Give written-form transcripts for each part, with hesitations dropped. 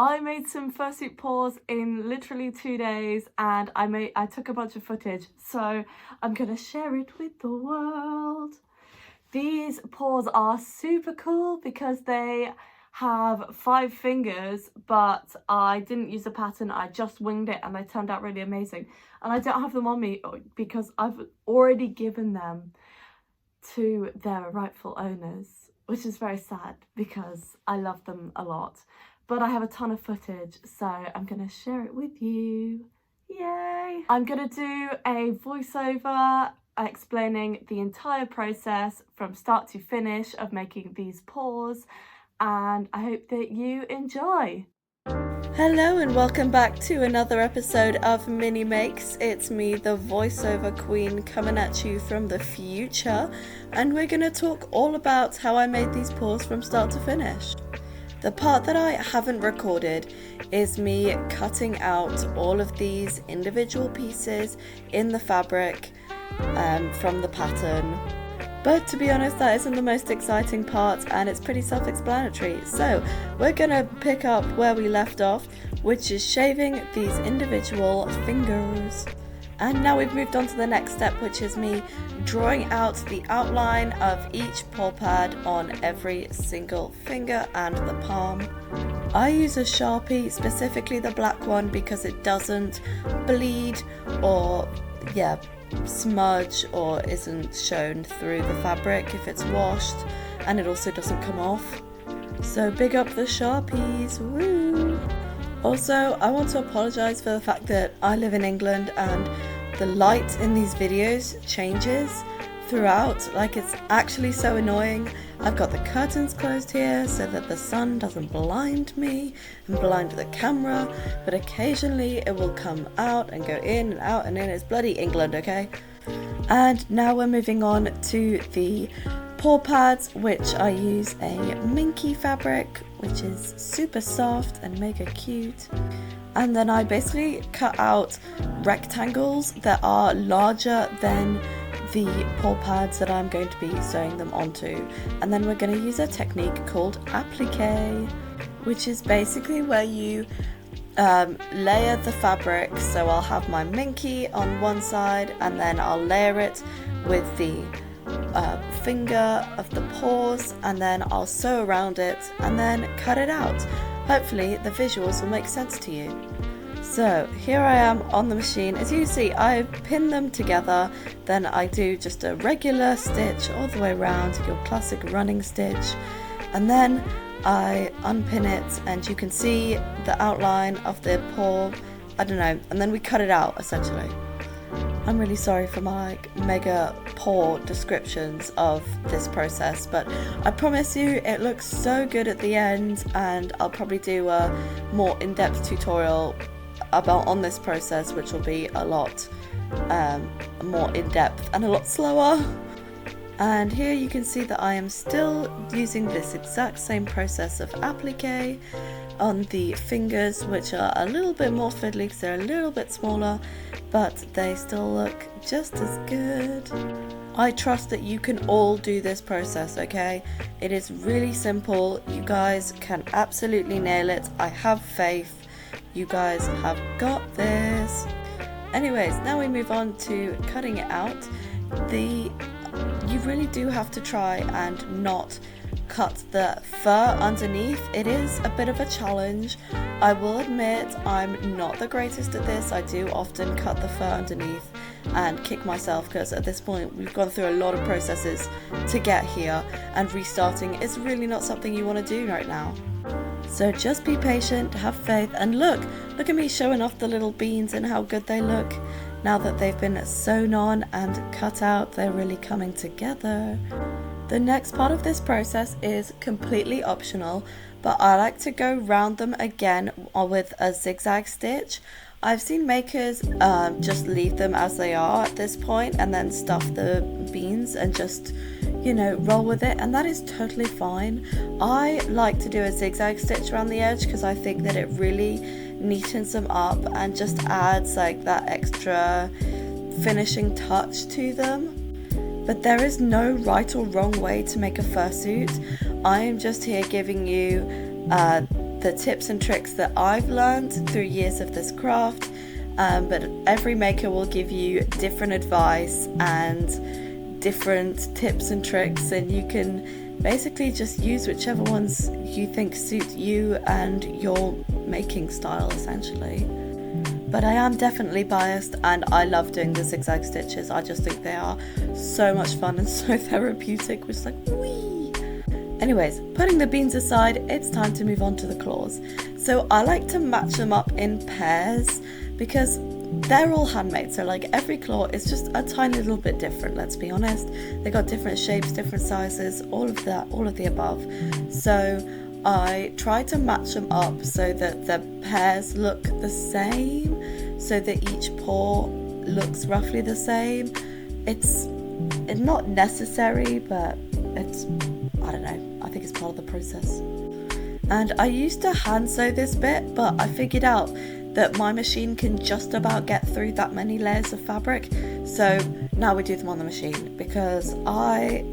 I made some fursuit paws in literally 2 days, and I took a bunch of footage, so I'm gonna share it with the world. These paws are super cool because they have 5 fingers, but I didn't use a pattern, I just winged it and they turned out really amazing. And I don't have them on me because I've already given them to their rightful owners, which is very sad because I love them a lot. But I have a ton of footage, so I'm gonna share it with you. Yay! I'm gonna do a voiceover explaining the entire process from start to finish of making these paws, and I hope that you enjoy. Hello and welcome back to another episode of Mini Makes. It's me, the voiceover queen, coming at you from the future, and we're gonna talk all about how I made these paws from start to finish. The part that I haven't recorded is me cutting out all of these individual pieces in the fabric from the pattern. But to be honest, that isn't the most exciting part, and it's pretty self-explanatory. So we're gonna pick up where we left off, which is shaving these individual fingers. And now we've moved on to the next step, which is me drawing out the outline of each paw pad on every single finger and the palm. I use a Sharpie, specifically the black one, because it doesn't bleed or smudge or isn't shown through the fabric if it's washed, and it also doesn't come off. So big up the Sharpies, woo! Also, I want to apologise for the fact that I live in England and the light in these videos changes throughout, like it's actually so annoying. I've got the curtains closed here so that the sun doesn't blind me and blind the camera, but occasionally it will come out and go in and out and in. It's bloody England, okay? And now we're moving on to the paw pads, which I use a minky fabric, which is super soft and mega cute. And then I basically cut out rectangles that are larger than the paw pads that I'm going to be sewing them onto. And then we're going to use a technique called Applique, which is basically where you layer the fabric. So I'll have my minky on one side, and then I'll layer it with the finger of the paws, and then I'll sew around it and then cut it out. Hopefully the visuals will make sense to you. So here I am on the machine. As you see, I pin them together, then I do just a regular stitch all the way around, your classic running stitch, and then I unpin it and you can see the outline of the paw, I don't know, and then we cut it out essentially. I'm really sorry for my mega poor descriptions of this process, but I promise you it looks so good at the end, and I'll probably do a more in-depth tutorial on this process, which will be a lot more in-depth and a lot slower. And here you can see that I am still using this exact same process of applique on the fingers, which are a little bit more fiddly because they're a little bit smaller, but they still look just as good. I trust that you can all do this process, okay? It is really simple. You guys can absolutely nail it. I have faith. You guys have got this. Anyways, now we move on to cutting it out. You really do have to try and not cut the fur underneath. It is a bit of a challenge. I will admit I'm not the greatest at this. I do often cut the fur underneath and kick myself because at this point we've gone through a lot of processes to get here, and restarting is really not something you want to do right now. So just be patient, have faith, and look at me showing off the little beans and how good they look. Now that they've been sewn on and cut out, they're really coming together. The next part of this process is completely optional, but I like to go round them again with a zigzag stitch. I've seen makers just leave them as they are at this point and then stuff the beans and just, roll with it, and that is totally fine. I like to do a zigzag stitch around the edge because I think that it really neatens them up and just adds like that extra finishing touch to them. But there is no right or wrong way to make a fursuit. I am just here giving you the tips and tricks that I've learned through years of this craft, but every maker will give you different advice and different tips and tricks, and you can basically just use whichever ones you think suit you and your making style essentially. But I am definitely biased, and I love doing the zigzag stitches. I just think they are so much fun and so therapeutic, which is like, whee! Anyways, putting the beans aside, it's time to move on to the claws. So I like to match them up in pairs because they're all handmade. So like every claw is just a tiny little bit different, let's be honest. They got different shapes, different sizes, all of that, all of the above. So I try to match them up so that the pairs look the same, so that each paw looks roughly the same. It's not necessary, but it's, I don't know, I think it's part of the process. And I used to hand sew this bit, but I figured out that my machine can just about get through that many layers of fabric, so now we do them on the machine because I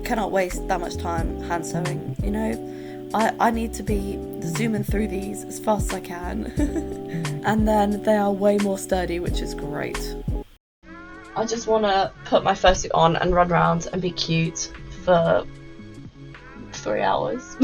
cannot waste that much time hand sewing, you know. I need to be zooming through these as fast as I can. And then they are way more sturdy, which is great. I just want to put my fursuit on and run around and be cute for 3 hours.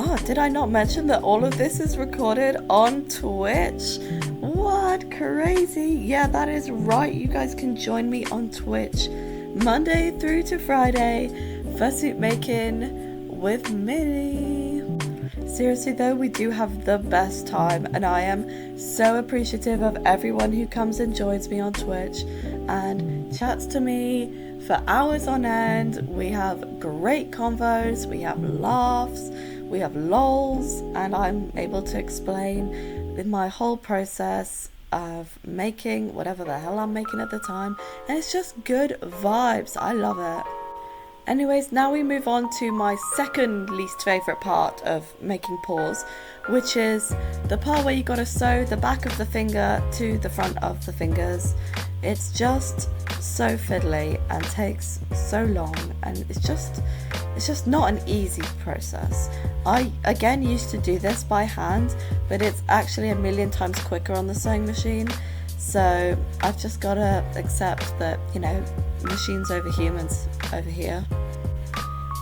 Oh, did I not mention that all of this is recorded on Twitch? What? Crazy. Yeah, that is right. You guys can join me on Twitch Monday through to Friday, fursuit making with Minnie. Seriously though, we do have the best time, and I am so appreciative of everyone who comes and joins me on Twitch and chats to me for hours on end. We have great convos, we have laughs, we have lols, and I'm able to explain my whole process of making whatever the hell I'm making at the time, and it's just good vibes. I love it. Anyways, now we move on to my second least favourite part of making paws, which is the part where you gotta sew the back of the finger to the front of the fingers. It's just so fiddly and takes so long, and it's just not an easy process. I again used to do this by hand, but it's actually a million times quicker on the sewing machine. So I've just gotta accept that, you know, machines over humans over here.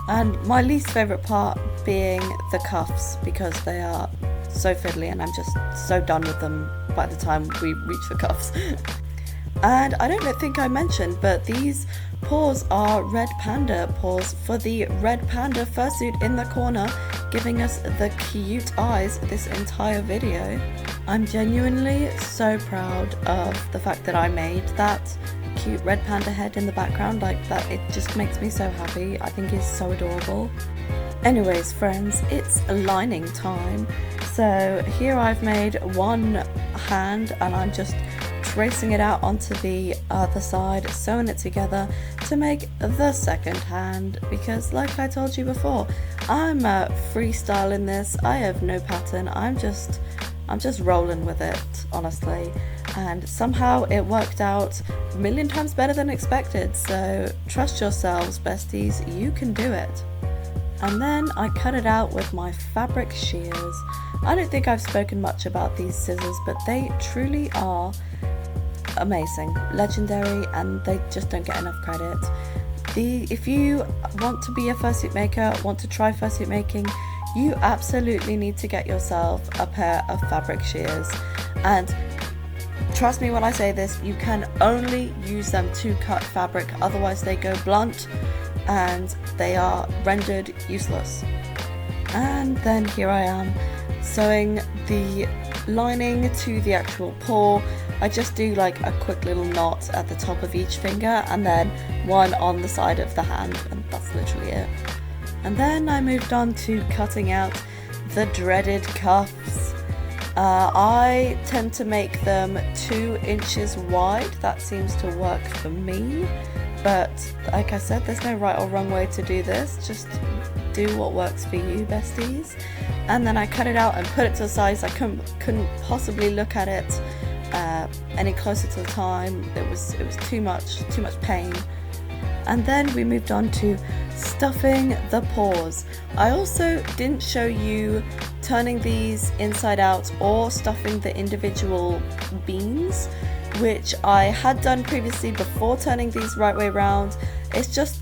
And my least favourite part being the cuffs, because they are so fiddly and I'm just so done with them by the time we reach the cuffs. And I don't think I mentioned, but these paws are Red Panda paws for the Red Panda fursuit in the corner, giving us the cute eyes this entire video. I'm genuinely so proud of the fact that I made that cute red panda head in the background like that. It just makes me so happy. I think it's so adorable. Anyways friends, it's lining time. So here I've made one hand and I'm just tracing it out onto the other side, sewing it together to make the second hand, because like I told you before, I'm freestyling this. I have no pattern. I'm just rolling with it, honestly, and somehow it worked out a million times better than expected. So trust yourselves, besties, you can do it. And then I cut it out with my fabric shears. I don't think I've spoken much about these scissors, but they truly are amazing, legendary, and they just don't get enough credit. If you want to be a fursuit maker, want to try fursuit making, you absolutely need to get yourself a pair of fabric shears. And trust me when I say this, you can only use them to cut fabric, otherwise they go blunt and they are rendered useless. And then here I am sewing the lining to the actual paw. I just do like a quick little knot at the top of each finger and then one on the side of the hand, and that's literally it. And then I moved on to cutting out the dreaded cuffs. I tend to make them 2 inches wide. That seems to work for me, but like I said, there's no right or wrong way to do this. Just do what works for you, besties. And then I cut it out and put it to the side. I couldn't possibly look at it any closer to the time. It was too much pain. And then we moved on to stuffing the paws. I also didn't show you turning these inside out or stuffing the individual beans, which I had done previously before turning these right way round. It's just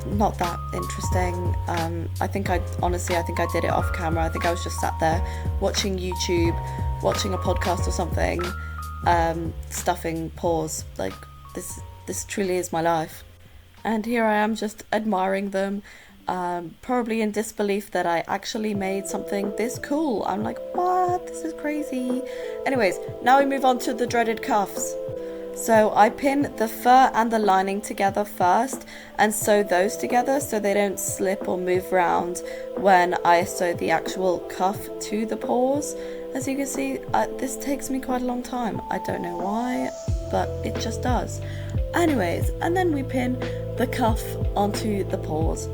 not that interesting. I think I did it off camera. I think I was just sat there watching YouTube, watching a podcast or something, stuffing paws. Like this truly is my life. And here I am just admiring them, probably in disbelief that I actually made something this cool. I'm like, what? This is crazy. Anyways, now we move on to the dreaded cuffs. So I pin the fur and the lining together first and sew those together so they don't slip or move around when I sew the actual cuff to the paws. As you can see, this takes me quite a long time. I don't know why, but it just does. Anyways, and then we pin the cuff onto the paws.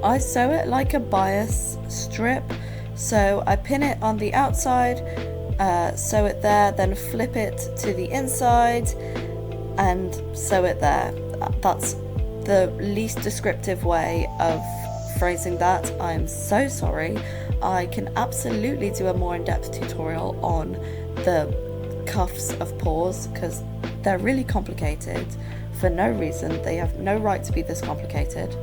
I sew it like a bias strip, so I pin it on the outside, sew it there, then flip it to the inside and sew it there. That's the least descriptive way of phrasing that. I'm so sorry. I can absolutely do a more in-depth tutorial on the cuffs of paws because they're really complicated for no reason. They have no right to be this complicated.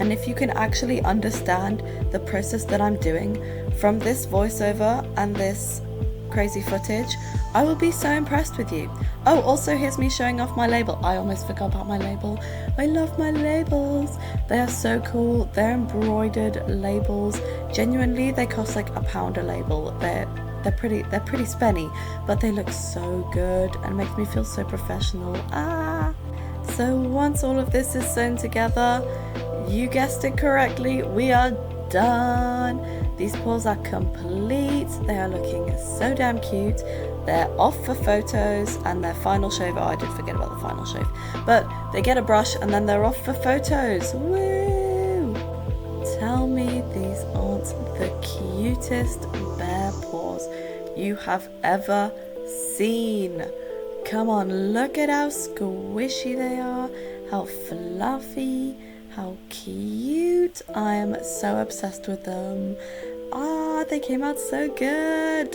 And if you can actually understand the process that I'm doing from this voiceover and this crazy footage, I will be so impressed with you. Oh, also here's me showing off my label. I almost forgot about my label. I love my labels. They are so cool. They're embroidered labels. Genuinely, they cost like £1 a label. They're pretty spenny, but they look so good and make me feel so professional. So once all of this is sewn together, you guessed it correctly, we are done. These paws are complete. They are looking so damn cute. They're off for photos and their final shave. Oh, I did forget about the final shave. But they get a brush and then they're off for photos. Woo! Tell me these aren't the cutest bear paws you have ever seen. Come on, look at how squishy they are, how fluffy, how cute. I am so obsessed with them. They came out so good.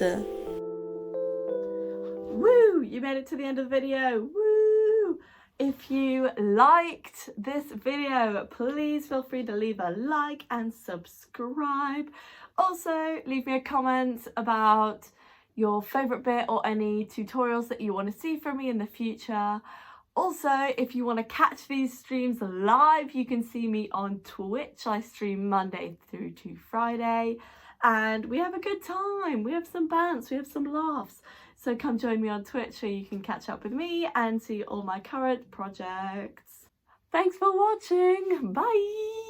Woo! You made it to the end of the video. Woo! If you liked this video, please feel free to leave a like and subscribe. Also, leave me a comment about your favourite bit or any tutorials that you want to see from me in the future. Also, if you want to catch these streams live, you can see me on Twitch. I stream Monday through to Friday and we have a good time. We have some bands, we have some laughs. So come join me on Twitch so you can catch up with me and see all my current projects. Thanks for watching. Bye.